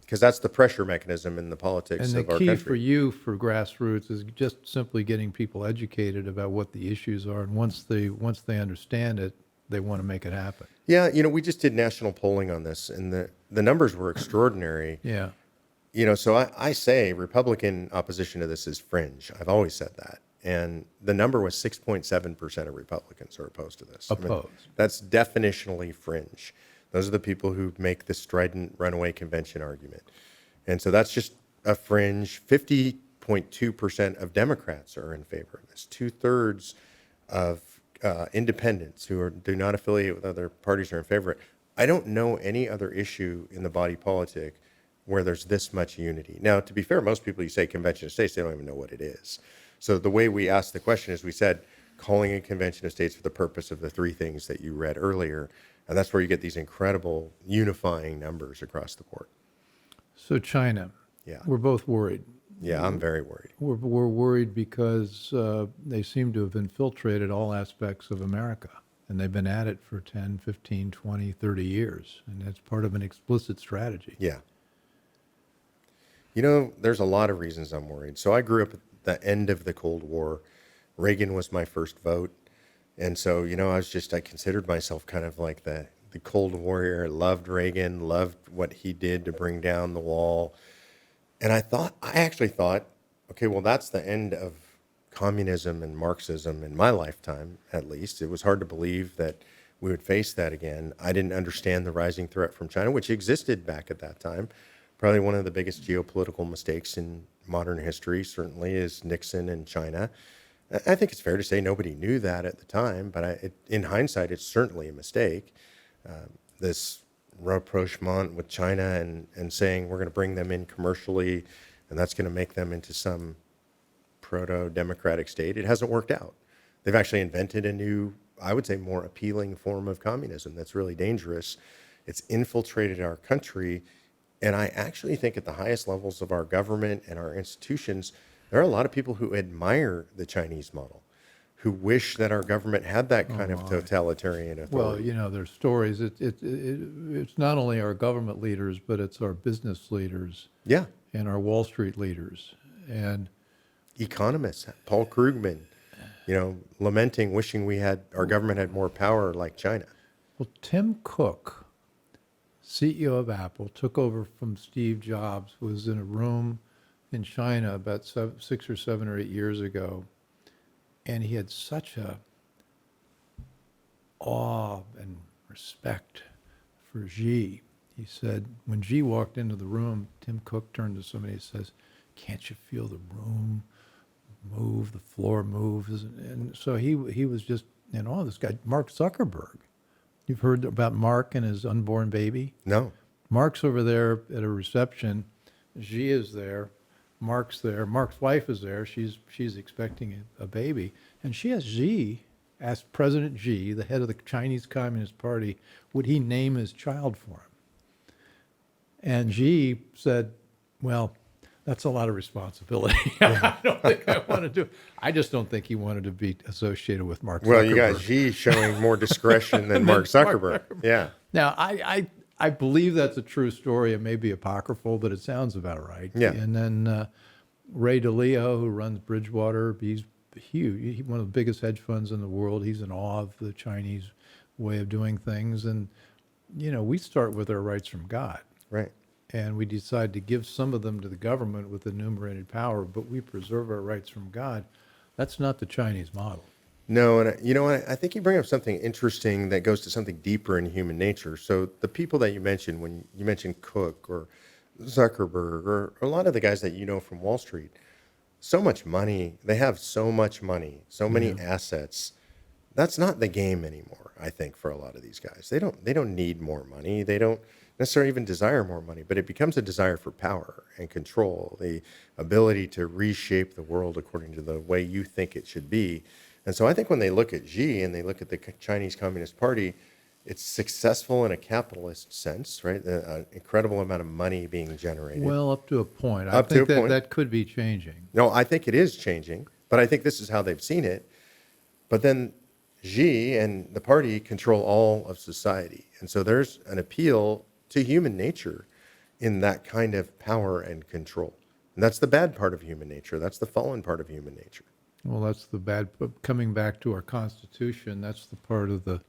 Because that's the pressure mechanism in the politics
And the
of our
key
country.
for you for grassroots is just simply getting people educated about what the issues are, and once they understand it, they want to make it happen.
Yeah, we just did national polling on this, and the numbers were extraordinary.
Yeah.
So I say Republican opposition to this is fringe. I've always said that. And the number was 6.7% of Republicans are opposed to this.
Opposed.
That's definitionally fringe. Those are the people who make the strident runaway convention argument. And so that's just a fringe. 50.2% of Democrats are in favor of this. 2/3 of independents who do not affiliate with other parties are in favor of it. I don't know any other issue in the body politic where there's this much unity. Now, to be fair, most people you say convention of states, they don't even know what it is. So the way we asked the question is we said, calling a convention of states for the purpose of the three things that you read earlier. And that's where you get these incredible unifying numbers across the board.
So China.
Yeah.
We're both worried.
Yeah, I'm very worried.
We're worried because they seem to have infiltrated all aspects of America. And they've been at it for 10, 15, 20, 30 years. And that's part of an explicit strategy.
Yeah. You know, there's a lot of reasons I'm worried. So I grew up at the end of the Cold War. Reagan was my first vote. And so, you know, I considered myself kind of like the Cold Warrior, loved Reagan, loved what he did to bring down the wall. And I actually thought, okay, well, that's the end of communism and Marxism in my lifetime, at least. It was hard to believe that we would face that again. I didn't understand the rising threat from China, which existed back at that time. Probably one of the biggest geopolitical mistakes in modern history, certainly, is Nixon and China. I think it's fair to say nobody knew that at the time, but in hindsight, it's certainly a mistake. This rapprochement with China and saying we're going to bring them in commercially, and that's going to make them into some proto-democratic state, it hasn't worked out. They've actually invented a new, I would say, more appealing form of communism that's really dangerous. It's infiltrated our country, and I actually think at the highest levels of our government and our institutions, there are a lot of people who admire the Chinese model, who wish that our government had that kind of totalitarian authority.
Well, you know, there's stories. It's not only our government leaders, but it's our business leaders.
Yeah.
And our Wall Street leaders. And
economists, Paul Krugman, you know, lamenting, wishing our government had more power like China.
Well, Tim Cook, CEO of Apple, took over from Steve Jobs, was in a room in China about 6 or 7 or 8 years ago, and he had such a awe and respect for Xi. He said, when Xi walked into the room, Tim Cook turned to somebody and says, "Can't you feel the room move, the floor moves?" And so he was just in awe. This guy, Mark Zuckerberg. You've heard about Mark and his unborn baby?
No.
Mark's over there at a reception. Xi is there. Mark's there. Mark's wife is there. She's expecting a baby. And she asked President Xi, the head of the Chinese Communist Party, would he name his child for him? And Xi said, well, that's a lot of responsibility. I don't think I want to do it. I just don't think he wanted to be associated with Mark Zuckerberg.
Well, you got Xi showing more discretion than Mark Zuckerberg. Yeah.
Now, I believe that's a true story. It may be apocryphal, but it sounds about right.
Yeah.
And then Ray Dalio, who runs Bridgewater, he's huge. He's one of the biggest hedge funds in the world. He's in awe of the Chinese way of doing things. And, you know, we start with our rights from God.
Right.
And we decide to give some of them to the government with enumerated power, but we preserve our rights from God. That's not the Chinese model.
No, and you know what? I think you bring up something interesting that goes to something deeper in human nature. So the people that you mentioned, when you mentioned Cook or Zuckerberg or a lot of the guys that you know from Wall Street, so much money, they have so much money, so many assets. That's not the game anymore, I think, for a lot of these guys. They don't need more money. They don't necessarily even desire more money, but it becomes a desire for power and control, the ability to reshape the world according to the way you think it should be. And so I think when they look at Xi and they look at the Chinese Communist Party, it's successful in a capitalist sense, right? An incredible amount of money being generated.
Well, up to a point. I think that could be changing.
No, I think it is changing, but I think this is how they've seen it. But then Xi and the party control all of society. And so there's an appeal to human nature in that kind of power and control. And that's the bad part of human nature. That's the fallen part of human nature.
Well, that's the bad, coming back to our Constitution, that's the part of the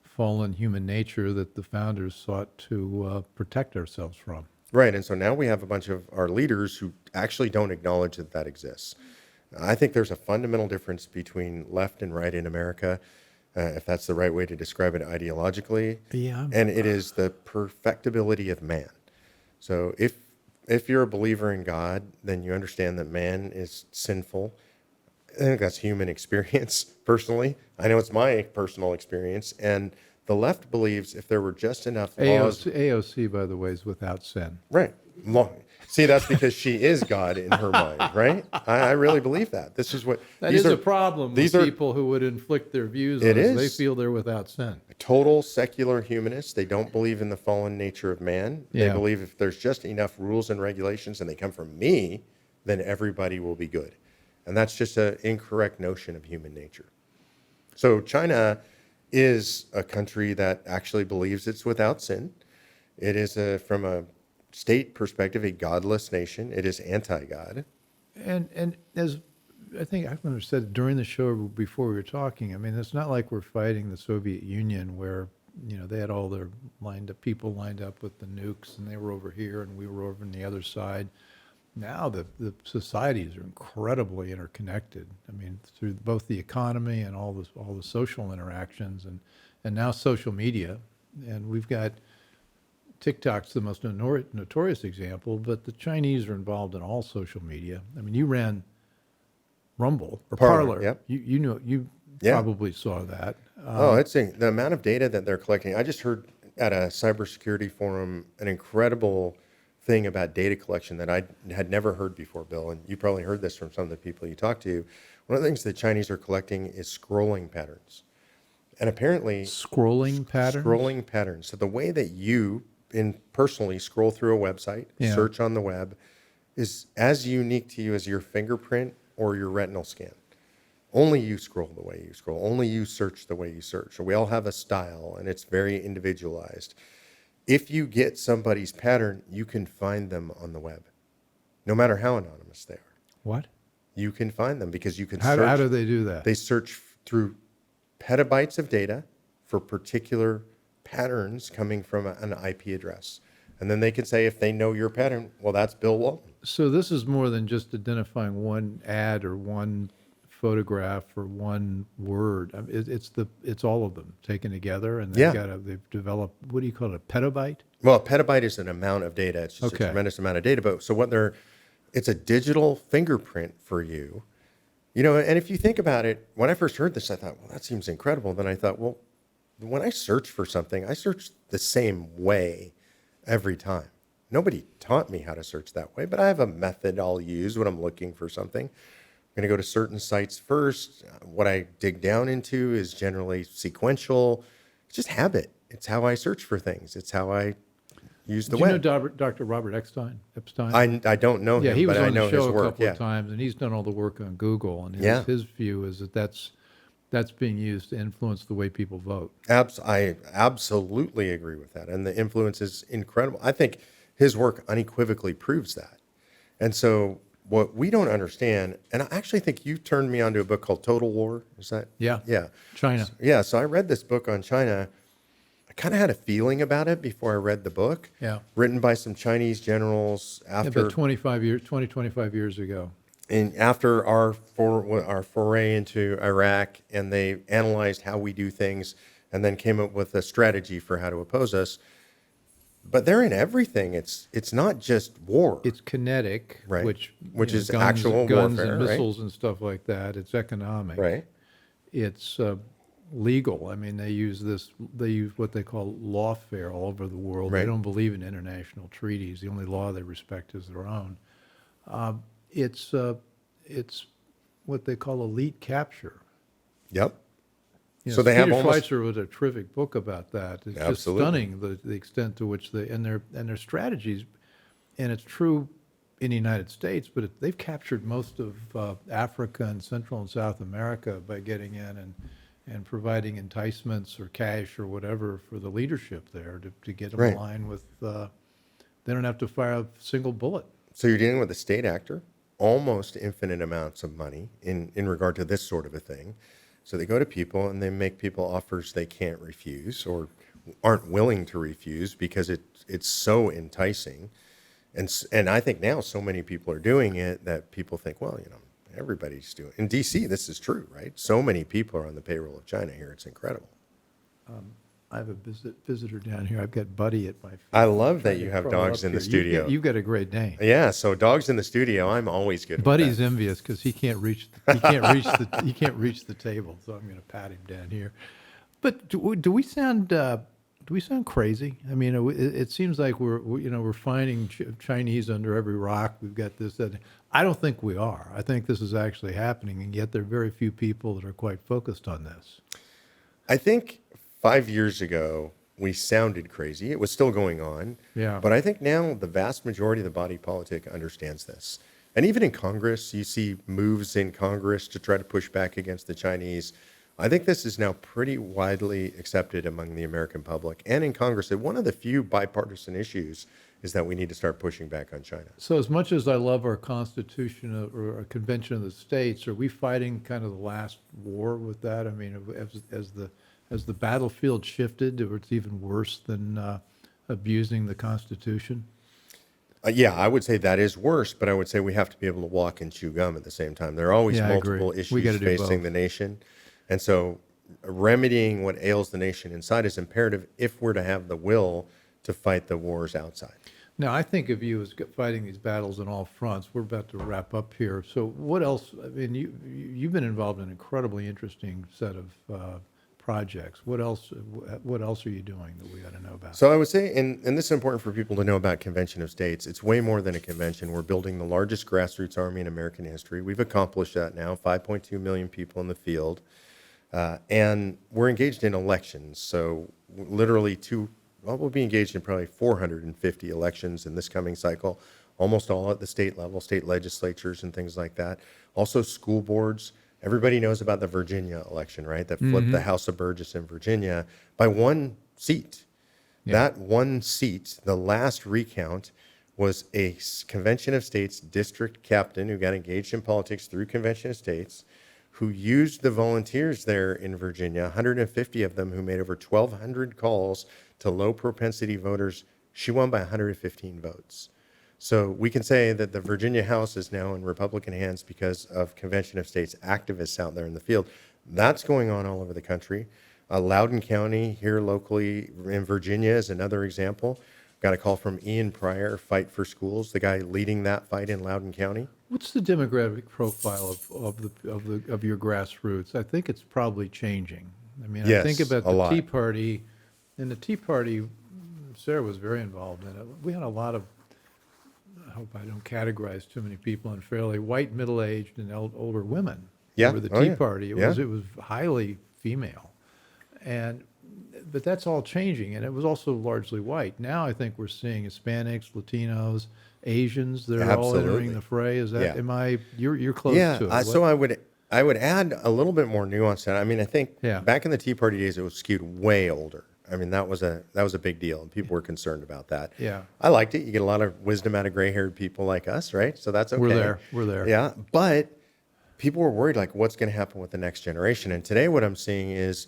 fallen human nature that the founders sought to protect ourselves from.
Right, and so now we have a bunch of our leaders who actually don't acknowledge that that exists. I think there's a fundamental difference between left and right in America, if that's the right way to describe it ideologically.
Yeah.
And it is the perfectibility of man. So if you're a believer in God, then you understand that man is sinful. I think that's human experience, personally. I know it's my personal experience. And the left believes if there were just enough laws...
AOC, by the way, is without sin.
Right. See, that's because she is God in her mind, right? I really believe that. This is what...
That is a problem with people who would inflict their views on us. They feel they're without sin.
Total secular humanists. They don't believe in the fallen nature of man. They believe if there's just enough rules and regulations and they come from me, then everybody will be good. And that's just an incorrect notion of human nature. So China is a country that actually believes it's without sin. It is, from a state perspective, a godless nation. It is anti-God.
And as I think I said during the show before we were talking, I mean, it's not like we're fighting the Soviet Union where, they had all their people lined up with the nukes and they were over here and we were over on the other side. Now the societies are incredibly interconnected. I mean, through both the economy and all the social interactions and now social media. And we've got TikTok's the most notorious example, but the Chinese are involved in all social media. I mean, you ran Rumble or Parler.
Yep.
You
Yeah.
probably saw that.
It's the amount of data that they're collecting. I just heard at a cybersecurity forum an incredible thing about data collection that I had never heard before, Bill, and you probably heard this from some of the people you talk to. One of the things the Chinese are collecting is scrolling patterns. And apparently...
Scrolling patterns?
Scrolling patterns. So the way that you personally scroll through a website, search on the web, is as unique to you as your fingerprint or your retinal scan. Only you scroll the way you scroll. Only you search the way you search. We all have a style, and it's very individualized. If you get somebody's pattern, you can find them on the web, no matter how anonymous they are.
What?
You can find them because you can
How
search.
do they do that?
They search through petabytes of data for particular patterns coming from an IP address. And then they can say, if they know your pattern, well, that's Bill Walton.
So this is more than just identifying one ad or one photograph or one word. I mean, it's all of them taken together, and they've developed, what do you call it, a petabyte?
Well, a petabyte is an amount of data. It's just a tremendous amount of data. But so it's a digital fingerprint for you. And if you think about it, when I first heard this, I thought, well, that seems incredible. Then I thought, well, when I search for something, I search the same way every time. Nobody taught me how to search that way, but I have a method I'll use when I'm looking for something. I'm going to go to certain sites first. What I dig down into is generally sequential. It's just habit. It's how I search for things. It's how I use the web.
Do you know Dr. Robert Epstein?
I don't know him,
he was
but I
on
know
the show
his
a
work.
couple of times, and he's done all the work on Google. And his view is that's being used to influence the way people vote.
I absolutely agree with that. And the influence is incredible. I think his work unequivocally proves that. And so what we don't understand, and I actually think you turned me onto a book called Total War. Is that?
Yeah.
Yeah.
China.
So I read this book on China. I kind of had a feeling about it before I read the book.
Yeah.
Written by some Chinese generals after
about 25 years ago.
And after our foray into Iraq, and they analyzed how we do things and then came up with a strategy for how to oppose us. But they're in everything. It's not just war.
It's kinetic,
Right.
which
is
guns,
actual
guns
warfare,
and
right?
missiles and stuff like that. It's economic.
Right.
It's legal. I mean, they use what they call lawfare all over the world.
Right.
They don't believe in international treaties. The only law they respect is their own. It's what they call elite capture.
Yep.
So
they have
Peter
almost...
Schweitzer wrote a terrific book about that. It's just stunning the extent to which their strategies, and it's true in the United States, but they've captured most of Africa and Central and South America by getting in and providing enticements or cash or whatever for the leadership there to get them in line with. They don't have to fire a single bullet.
So you're dealing with a state actor, almost infinite amounts of money in regard to this sort of a thing. So they go to people and they make people offers they can't refuse or aren't willing to refuse because it's so enticing. And I think now so many people are doing it that people think, well, everybody's doing it. In D.C., this is true, right? So many people are on the payroll of China here. It's incredible.
I have a visitor down here. I've got Buddy at my feet.
I love that you have dogs in the studio.
You've got a great name.
Yeah, so dogs in the studio, I'm always good.
Buddy's envious because he can't reach the table, so I'm going to pat him down here. But do we sound crazy? I mean, it seems like we're finding Chinese under every rock. We've got this, that. I don't think we are. I think this is actually happening, and yet there are very few people that are quite focused on this.
I think 5 years ago, we sounded crazy. It was still going on.
Yeah.
But I think now the vast majority of the body politic understands this. And even in Congress, you see moves in Congress to try to push back against the Chinese. I think this is now pretty widely accepted among the American public and in Congress that one of the few bipartisan issues is that we need to start pushing back on China.
So as much as I love our Constitution or our Convention of the States, are we fighting kind of the last war with that? I mean, as the battlefield shifted, or it's even worse than abusing the Constitution?
Yeah, I would say that is worse, but I would say we have to be able to walk and chew gum at the same time. There are always
Yeah, I agree.
multiple
We gotta
issues
do
facing
both.
the nation. And so remedying what ails the nation inside is imperative if we're to have the will to fight the wars outside.
Now, I think of you as fighting these battles on all fronts. We're about to wrap up here. So what else? I mean, you've been involved in an incredibly interesting set of projects. What else are you doing that we got to know about?
So I would say, and this is important for people to know about Convention of States, it's way more than a convention. We're building the largest grassroots army in American history. We've accomplished that now, 5.2 million people in the field. And we're engaged in elections. So literally we'll be engaged in probably 450 elections in this coming cycle, almost all at the state level, state legislatures and things like that. Also school boards. Everybody knows about the Virginia election, right? That flipped the House of Burgess in Virginia by one seat.
Yeah.
That one seat, the last recount, was a Convention of States district captain who got engaged in politics through Convention of States, who used the volunteers there in Virginia, 150 of them who made over 1,200 calls to low propensity voters. She won by 115 votes. So we can say that the Virginia House is now in Republican hands because of Convention of States activists out there in the field. That's going on all over the country. Loudoun County here locally in Virginia is another example. Got a call from Ian Pryor, Fight for Schools, the guy leading that fight in Loudoun County.
What's the demographic profile of your grassroots? I think it's probably changing. I mean,
Yes,
I think about
a
the
lot.
Tea Party, and the Tea Party, Sarah was very involved in it. We had a lot of, I hope I don't categorize too many people unfairly, white, middle-aged, and older women.
Yeah.
Were the
Oh,
Tea
yeah.
Party.
Yeah.
It was highly female, but that's all changing, and it was also largely white. Now I think we're seeing Hispanics, Latinos, Asians. They're all
Absolutely.
entering the fray. Is that?
Yeah.
You're close
Yeah,
to it?
so I would add a little bit more nuance to that. I mean, I think
Yeah.
back in the Tea Party days, it was skewed way older. I mean, that was a big deal, and people were concerned about that.
Yeah.
I liked it. You get a lot of wisdom out of gray-haired people like us, right? So that's okay.
We're there.
Yeah, but people were worried, like, what's going to happen with the next generation? And today, what I'm seeing is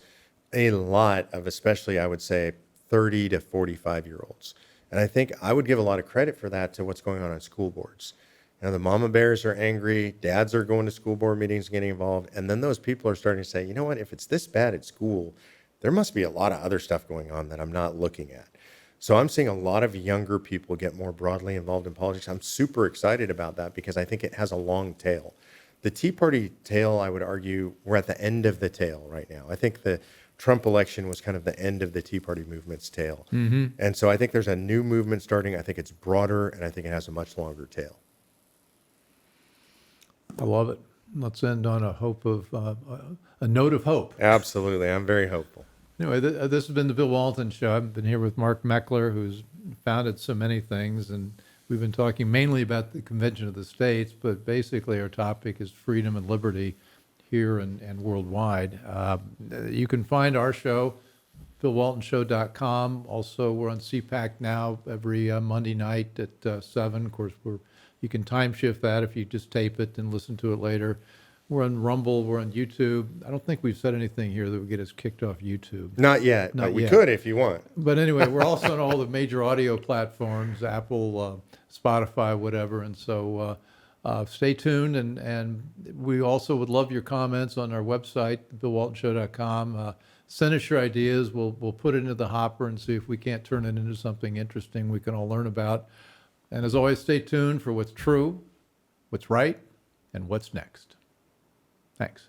a lot of, especially I would say, 30 to 45-year-olds. And I think I would give a lot of credit for that to what's going on school boards. Now, the mama bears are angry, dads are going to school board meetings, getting involved, and then those people are starting to say, you know what, if it's this bad at school, there must be a lot of other stuff going on that I'm not looking at. So I'm seeing a lot of younger people get more broadly involved in politics. I'm super excited about that because I think it has a long tail. The Tea Party tail, I would argue, we're at the end of the tail right now. I think the Trump election was kind of the end of the Tea Party movement's tail. And so I think there's a new movement starting. I think it's broader, and I think it has a much longer tail.
I love it. Let's end on a hope of a note of hope.
Absolutely. I'm very hopeful.
Anyway, this has been the Bill Walton Show. I've been here with Mark Meckler, who's founded so many things, and we've been talking mainly about the Convention of the States, but basically our topic is freedom and liberty here and worldwide. You can find our show, BillWaltonShow.com. Also, we're on CPAC now every Monday night at 7. Of course, you can time shift that if you just tape it and listen to it later. We're on Rumble. We're on YouTube. I don't think we've said anything here that would get us kicked off YouTube.
Not yet,
Not
but we
yet.
could if you want.
But anyway, we're also on all the major audio platforms, Apple, Spotify, whatever. And so stay tuned. And we also would love your comments on our website, BillWaltonShow.com. Send us your ideas. We'll put it into the hopper and see if we can't turn it into something interesting we can all learn about. And as always, stay tuned for what's true, what's right, and what's next. Thanks.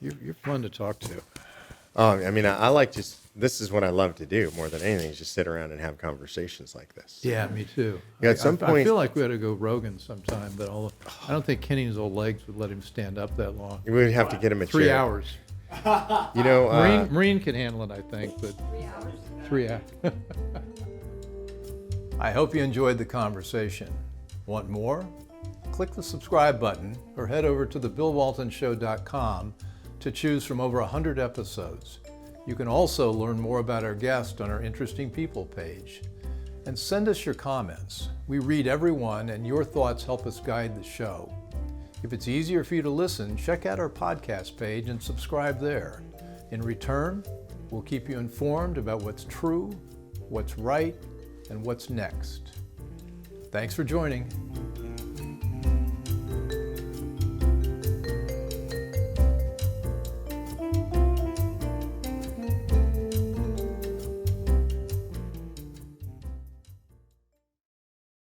You're fun to talk to.
I mean, I like this is what I love to do more than anything is just sit around and have conversations like this.
Yeah, me too.
Yeah, at some
I
point-
feel like we ought to go Rogan sometime, but I don't think Kenny's old legs would let him stand up that long.
We would have to get him a
3
chair.
hours.
You know,
Rein can handle it, I think, but 3 hours. I hope you enjoyed the conversation. Want more? Click the subscribe button or head over to thebillwaltonshow.com to choose from over 100 episodes. You can also learn more about our guests on our Interesting People page. And send us your comments. We read every one, and your thoughts help us guide the show. If it's easier for you to listen, check out our podcast page and subscribe there. In return, we'll keep you informed about what's true, what's right, and what's next. Thanks for joining.